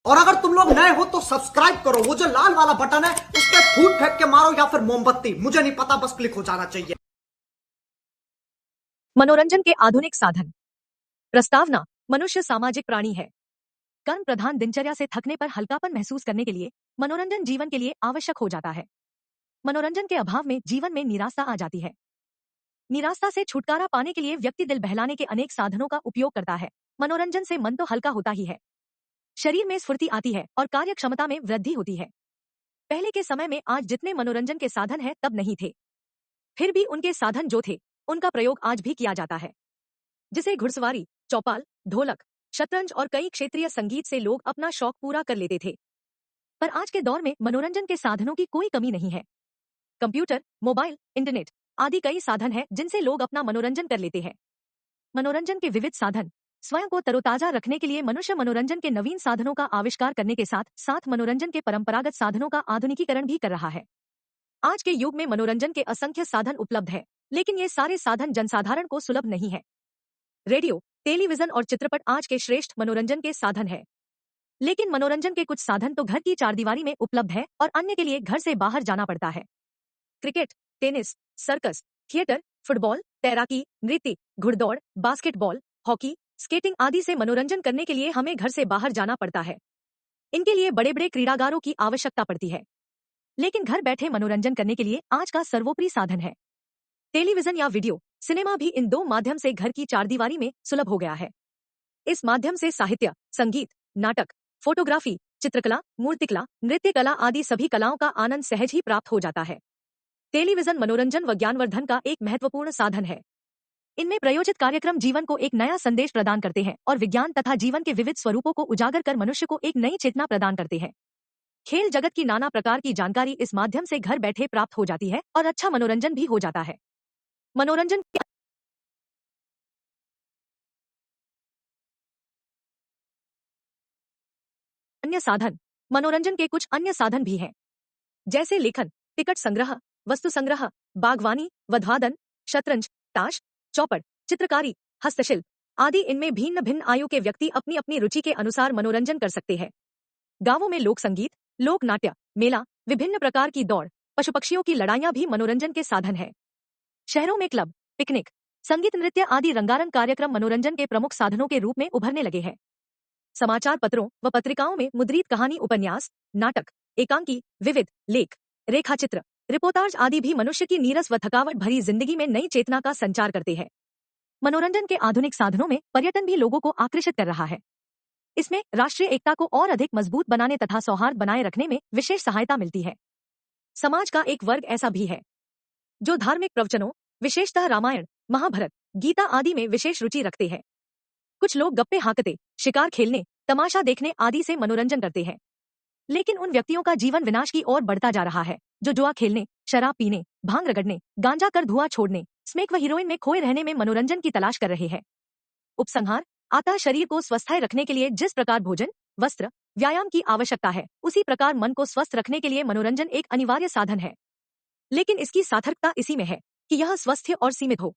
और अगर तुम लोग नए हो तो सब्सक्राइब करो, वो जो लाल वाला बटन है उस पर फूट फेंक के मारो या फिर मोमबत्ती, मुझे नहीं पता, बस क्लिक हो जाना चाहिए। मनोरंजन के आधुनिक साधन। प्रस्तावना। मनुष्य सामाजिक प्राणी है। कर्म प्रधान दिनचर्या से थकने पर हल्कापन महसूस करने के लिए मनोरंजन जीवन के लिए आवश्यक हो जाता है। मनोरंजन के अभाव में जीवन में निराशा आ जाती है। निराशा से छुटकारा पाने के लिए व्यक्ति दिल बहलाने के अनेक साधनों का उपयोग करता है। मनोरंजन से मन तो हल्का होता ही है, शरीर में स्फूर्ति आती है और कार्य क्षमता में वृद्धि होती है। पहले के समय में आज जितने मनोरंजन के साधन है तब नहीं थे, फिर भी उनके साधन जो थे उनका प्रयोग आज भी किया जाता है। जिसे घुड़सवारी, चौपाल, ढोलक, शतरंज और कई क्षेत्रीय संगीत से लोग अपना शौक पूरा कर लेते थे। पर आज के दौर में मनोरंजन के साधनों की कोई कमी नहीं है। कंप्यूटर, मोबाइल, इंटरनेट आदि कई साधन हैं जिनसे लोग अपना मनोरंजन कर लेते हैं। मनोरंजन के विविध साधन। स्वयं को तरोताजा रखने के लिए मनुष्य मनोरंजन के नवीन साधनों का आविष्कार करने के साथ साथ मनोरंजन के परंपरागत साधनों का आधुनिकीकरण भी कर रहा है। आज के युग में मनोरंजन के असंख्य साधन उपलब्ध है, लेकिन ये सारे साधन जनसाधारण को सुलभ नहीं है। रेडियो, टेलीविजन और चित्रपट आज के श्रेष्ठ मनोरंजन के साधन है, लेकिन मनोरंजन के कुछ साधन तो घर की चारदीवारी में उपलब्ध है और अन्य के लिए घर से बाहर जाना पड़ता है। Cricket, tennis, circus, theatre, football, तैराकी, नृत्य, घुड़दौड़, बास्केटबॉल, हॉकी, स्केटिंग आदि से मनोरंजन करने के लिए हमें घर से बाहर जाना पड़ता है। इनके लिए बड़े बड़े क्रीड़ागारों की आवश्यकता पड़ती है, लेकिन घर बैठे मनोरंजन करने के लिए आज का सर्वोपरि साधन है टेलीविजन या वीडियो सिनेमा भी इन दो माध्यम से घर की चारदीवारी में सुलभ हो गया है। इस माध्यम से साहित्य, संगीत, नाटक, फोटोग्राफी, चित्रकला, मूर्तिकला, नृत्य कला आदि सभी कलाओं का आनंद सहज ही प्राप्त हो जाता है। टेलीविजन मनोरंजन व ज्ञानवर्धन का एक महत्वपूर्ण साधन है। इनमें प्रयोजित कार्यक्रम जीवन को एक नया संदेश प्रदान करते हैं और विज्ञान तथा जीवन के विविध स्वरूपों को उजागर कर मनुष्य को एक नई चेतना प्रदान करते हैं। खेल जगत की नाना प्रकार की जानकारी इस माध्यम से घर बैठे प्राप्त हो जाती है और अच्छा मनोरंजन भी हो जाता है। मनोरंजन के अन्य साधन। मनोरंजन के कुछ अन्य साधन भी हैं, जैसे लेखन, टिकट संग्रह, वस्तु संग्रह, बागवानी, वधवादन, शतरंज, ताश, चौपड़, चित्रकारी, हस्तशिल्प आदि। इनमें भिन्न भिन्न आयु के व्यक्ति अपनी अपनी रुचि के अनुसार मनोरंजन कर सकते हैं। गांवों में लोक संगीत, लोक नाट्य, मेला, विभिन्न प्रकार की दौड़, पशु पक्षियों की लड़ाइयां भी मनोरंजन के साधन है। शहरों में क्लब, पिकनिक, संगीत नृत्य आदि रंगारंग कार्यक्रम मनोरंजन के प्रमुख साधनों के रूप में उभरने लगे हैं। समाचार पत्रों व पत्रिकाओं में मुद्रित कहानी, उपन्यास, नाटक, एकांकी, विविध लेख, रेखाचित्र, रिपोर्टाज आदि भी मनुष्य की नीरस व थकावट भरी जिंदगी में नई चेतना का संचार करते हैं। मनोरंजन के आधुनिक साधनों में पर्यटन भी लोगों को आकर्षित कर रहा है। इसमें राष्ट्रीय एकता को और अधिक मजबूत बनाने तथा सौहार्द बनाए रखने में विशेष सहायता मिलती है। समाज का एक वर्ग ऐसा भी है जो धार्मिक प्रवचनों, विशेषतः रामायण, महाभारत, गीता आदि में विशेष रुचि रखते हैं। कुछ लोग गप्पे हाँकते, शिकार खेलने, तमाशा देखने आदि से मनोरंजन करते हैं, लेकिन उन व्यक्तियों का जीवन विनाश की ओर बढ़ता जा रहा है जो जुआ खेलने, शराब पीने, भांग रगड़ने, गांजा कर धुआं छोड़ने, स्मेक व हीरोइन में खोए रहने में मनोरंजन की तलाश कर रहे हैं। उपसंहार। अतः शरीर को स्वस्थ रखने के लिए जिस प्रकार भोजन, वस्त्र, व्यायाम की आवश्यकता है, उसी प्रकार मन को स्वस्थ रखने के लिए मनोरंजन एक अनिवार्य साधन है, लेकिन इसकी सार्थकता इसी में है कि यह स्वस्थ और सीमित हो।